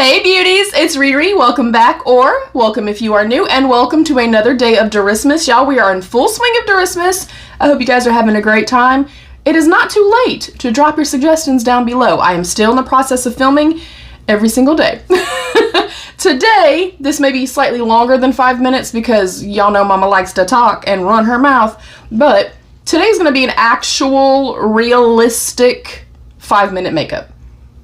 Hey beauties, it's Riri. Welcome back, or welcome if you are new, and welcome to another day of Durismus. Y'all, we are in full swing of Durismus. I hope you guys are having a great time. It is not too late to drop your suggestions down below. I am still in the process of filming every single day. Today, this may be slightly longer than 5 minutes because y'all know Mama likes to talk and run her mouth, but today's gonna be an actual, realistic 5-minute makeup.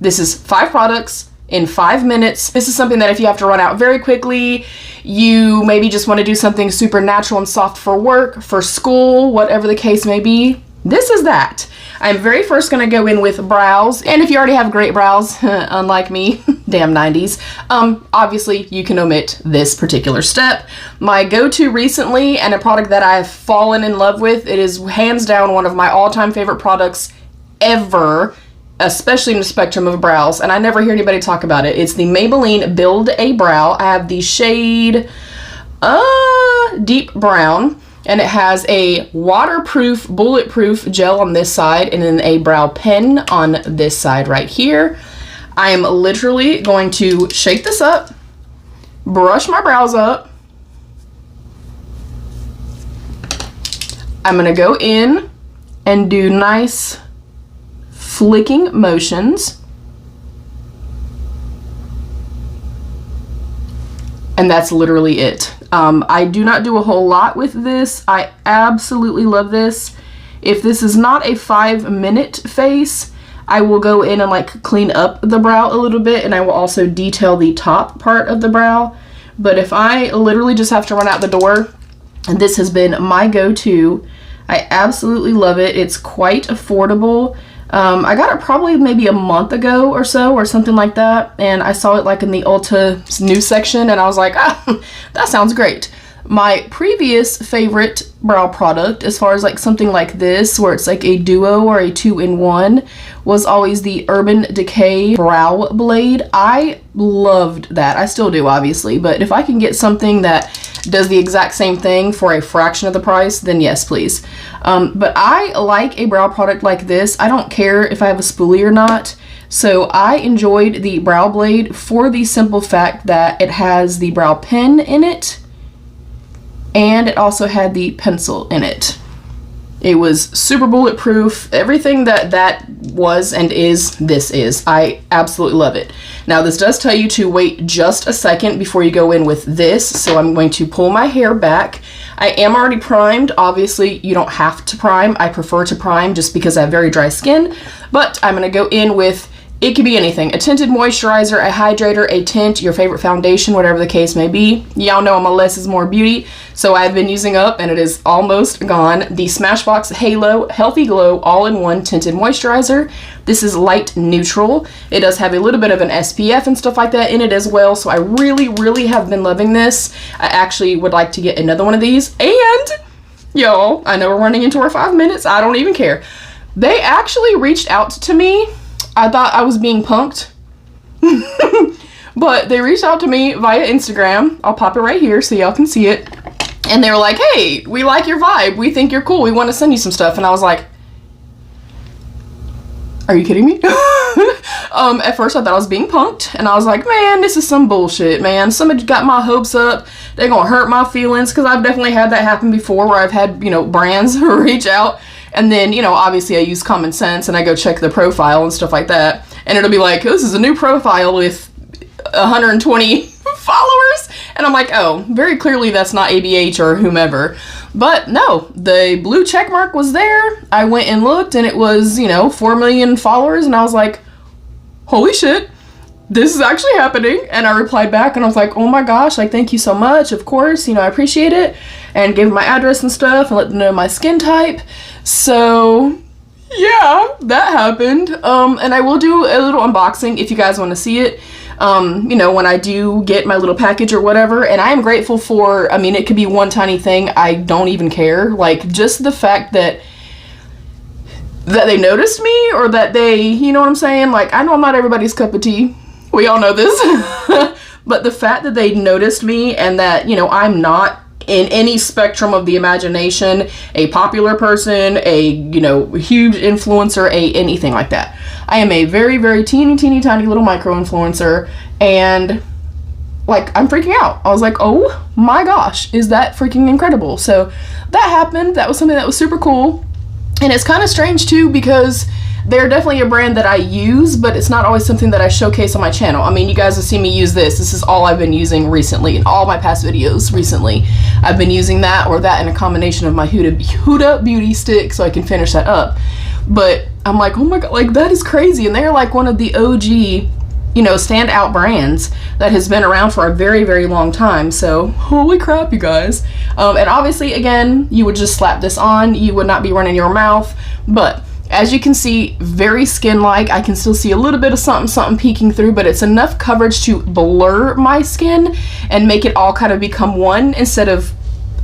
This is 5 products in 5 minutes. This is something that if you have to run out very quickly, you maybe just want to do something super natural and soft for work, for school, whatever the case may be, this is that. I'm very first going to go in with brows, and if you already have great brows, unlike me, damn 90s, obviously you can omit this particular step. My go-to recently, and a product that I have fallen in love with, it is hands down one of my all-time favorite products ever, especially in the spectrum of brows, and I never hear anybody talk about it. It's the Maybelline Build a Brow. I have the shade Deep Brown, and it has a waterproof, bulletproof gel on this side, and then a brow pen on this side right here. I am literally going to shake this up, brush my brows up. I'm gonna go in and do nice flicking motions, and that's literally it. I do not do a whole lot with this. I absolutely love this. If this is not a 5-minute face, I will go in and like clean up the brow a little bit, and I will also detail the top part of the brow. But if I literally just have to run out the door, and this has been my go-to, I absolutely love it. It's quite affordable. I got it probably maybe a month ago or so, or something like that, and I saw it like in the Ulta news section, and I was like, ah, that sounds great. My previous favorite brow product, as far as like something like this, where it's like a duo or a 2-in-1, was always the Urban Decay Brow Blade. I loved that. I still do, obviously, but if I can get something that does the exact same thing for a fraction of the price, then yes, please. But I like a brow product like this. I don't care if I have a spoolie or not. So I enjoyed the Brow Blade for the simple fact that it has the brow pen in it, and it also had the pencil in it. It was super bulletproof. Everything that was and is, this is. I absolutely love it. Now this does tell you to wait just a second before you go in with this, so I'm going to pull my hair back. I am already primed. Obviously you don't have to prime. I prefer to prime just because I have very dry skin, but I'm gonna go in with, it could be anything. A tinted moisturizer, a hydrator, a tint, your favorite foundation, whatever the case may be. Y'all know I'm a less is more beauty, so I've been using up, and it is almost gone, the Smashbox Halo Healthy Glow All-in-One Tinted Moisturizer. This is light neutral. It does have a little bit of an SPF and stuff like that in it as well, so I really, really have been loving this. I actually would like to get another one of these, and y'all, I know we're running into our 5 minutes. I don't even care. They actually reached out to me. I thought I was being punked, but they reached out to me via Instagram. I'll pop it right here so y'all can see it. And they were like, hey, we like your vibe. We think you're cool. We want to send you some stuff. And I was like, are you kidding me? At first I thought I was being punked, and I was like, man, this is some bullshit, man. Somebody got my hopes up. They're gonna hurt my feelings, because I've definitely had that happen before, where I've had, you know, brands reach out, and then, you know, obviously I use common sense and I go check the profile and stuff like that, and it'll be like, this is a new profile with 120 followers, and I'm like, oh, very clearly that's not ABH or whomever. But no, the blue check mark was there. I went and looked, and it was, you know, 4 million followers, and I was like, holy shit, this is actually happening. And I replied back, and I was like, oh my gosh, like, thank you so much, of course, you know, I appreciate it, and gave them my address and stuff, and let them know my skin type. So yeah, that happened. And I will do a little unboxing if you guys want to see it, you know, when I do get my little package or whatever. And I am grateful for, I mean, it could be one tiny thing, I don't even care, like, just the fact that they noticed me, or that they, you know what I'm saying, like, I know I'm not everybody's cup of tea, we all know this, but the fact that they noticed me, and that, you know, I'm not in any spectrum of the imagination, a popular person, a, you know, huge influencer, anything like that. I am a very, very teeny tiny little micro influencer, and like, I'm freaking out. I was like, oh my gosh, is that freaking incredible? So that happened. That was something that was super cool. And it's kind of strange too, because they're definitely a brand that I use, but it's not always something that I showcase on my channel. I mean, you guys have seen me use this. This is all I've been using recently in all my past videos recently. I've been using that or that in a combination of my Huda Beauty stick, so I can finish that up. But I'm like, oh my god, like, that is crazy. And they're like one of the OG, you know, standout brands that has been around for a very, very long time. So holy crap, you guys. And obviously, again, you would just slap this on. You would not be running your mouth. But as you can see, very skin-like. I can still see a little bit of something peeking through, but it's enough coverage to blur my skin and make it all kind of become one instead of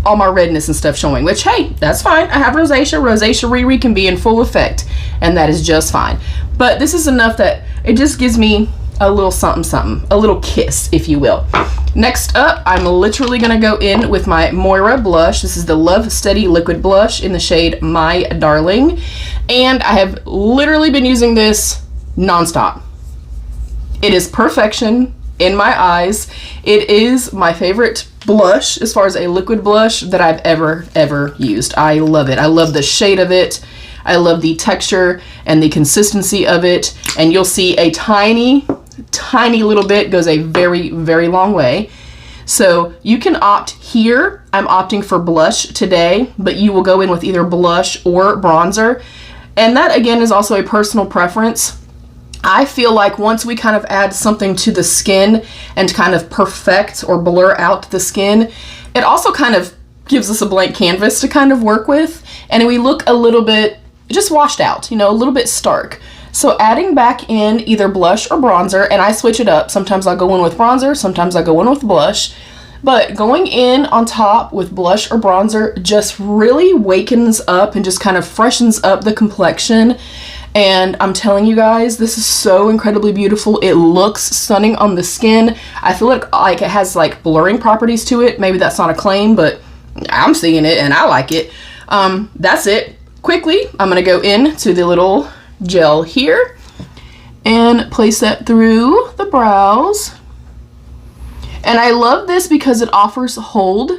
all my redness and stuff showing, which, hey, that's fine. I have rosacea. Rosacea Riri can be in full effect, and that is just fine. But this is enough that it just gives me a little something, a little kiss, if you will. Next up, I'm literally gonna go in with my Moira blush. This is the Love Steady Liquid Blush in the shade My Darling. And I have literally been using this nonstop. It is perfection in my eyes. It is my favorite blush as far as a liquid blush that I've ever used. I love it. I love the shade of it. I love the texture and the consistency of it. And you'll see a tiny little bit goes a very long way. So you can opt here. I'm opting for blush today, but you will go in with either blush or bronzer. And that again is also a personal preference. I feel like once we kind of add something to the skin and kind of perfect or blur out the skin, it also kind of gives us a blank canvas to kind of work with, and we look a little bit just washed out, you know, a little bit stark. So adding back in either blush or bronzer, and I switch it up. Sometimes I'll go in with bronzer, sometimes I'll go in with blush. But going in on top with blush or bronzer just really wakens up and just kind of freshens up the complexion. And I'm telling you guys, this is so incredibly beautiful. It looks stunning on the skin. I feel like it has like blurring properties to it. Maybe that's not a claim, but I'm seeing it and I like it. That's it. Quickly, I'm gonna go into the little gel here and place that through the brows. And I love this because it offers hold.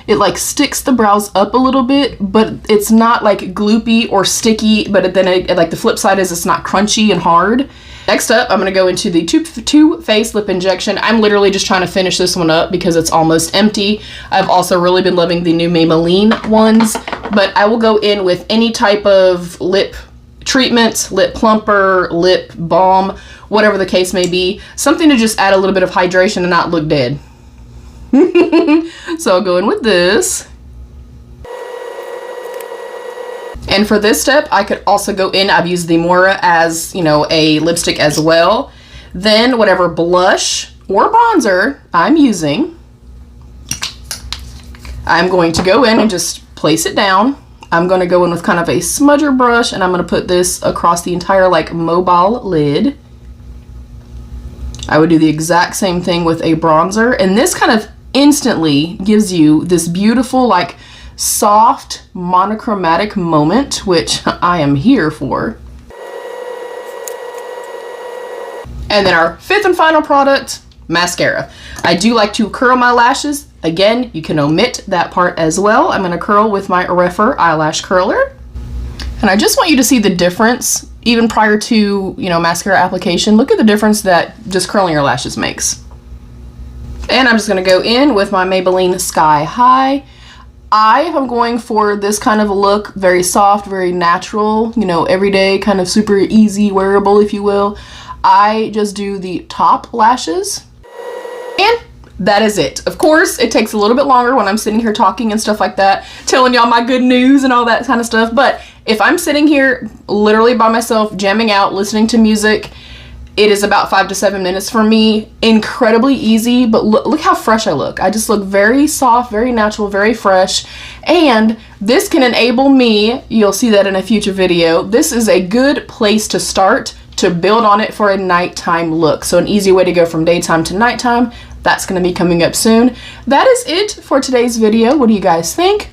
It like sticks the brows up a little bit, but it's not like gloopy or sticky, but then like the flip side is it's not crunchy and hard. Next up, I'm gonna go into the Too Faced Lip Injection. I'm literally just trying to finish this one up because it's almost empty. I've also really been loving the new Maybelline ones, but I will go in with any type of lip treatment, lip plumper, lip balm, whatever the case may be. Something to just add a little bit of hydration and not look dead. So I'll go in with this. And for this step, I could also go in, I've used the Moira as, you know, a lipstick as well. Then whatever blush or bronzer I'm using, I'm going to go in and just place it down. I'm going to go in with kind of a smudger brush, and I'm going to put this across the entire like mobile lid. I would do the exact same thing with a bronzer, and this kind of instantly gives you this beautiful like soft monochromatic moment, which I am here for. And then our fifth and final product, mascara. I do like to curl my lashes. Again, you can omit that part as well. I'm going to curl with my REFERRAL eyelash curler. And I just want you to see the difference even prior to, you know, mascara application. Look at the difference that just curling your lashes makes. And I'm just going to go in with my Maybelline Sky High. I am going for this kind of a look, very soft, very natural, you know, everyday, kind of super easy wearable, if you will. I just do the top lashes, and that is it. Of course, it takes a little bit longer when I'm sitting here talking and stuff like that, telling y'all my good news and all that kind of stuff. But if I'm sitting here literally by myself, jamming out, listening to music, it is about 5 to 7 minutes for me. Incredibly easy, but look how fresh I look. I just look very soft, very natural, very fresh. And this can enable me, you'll see that in a future video, this is a good place to start to build on it for a nighttime look. So an easy way to go from daytime to nighttime, That's going to be coming up soon. That is it for today's video. What do you guys think?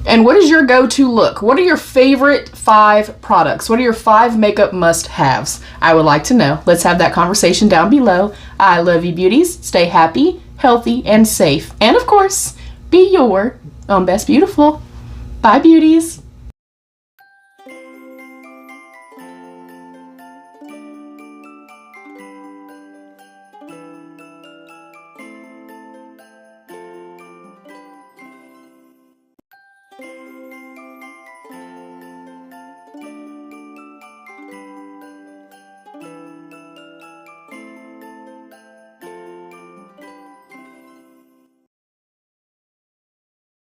And what is your go-to look? What are your favorite 5 products? What are your 5 makeup must-haves? I would like to know. Let's have that conversation down below. I love you, beauties. Stay happy, healthy, and safe. And of course, be your own best beautiful. Bye, beauties.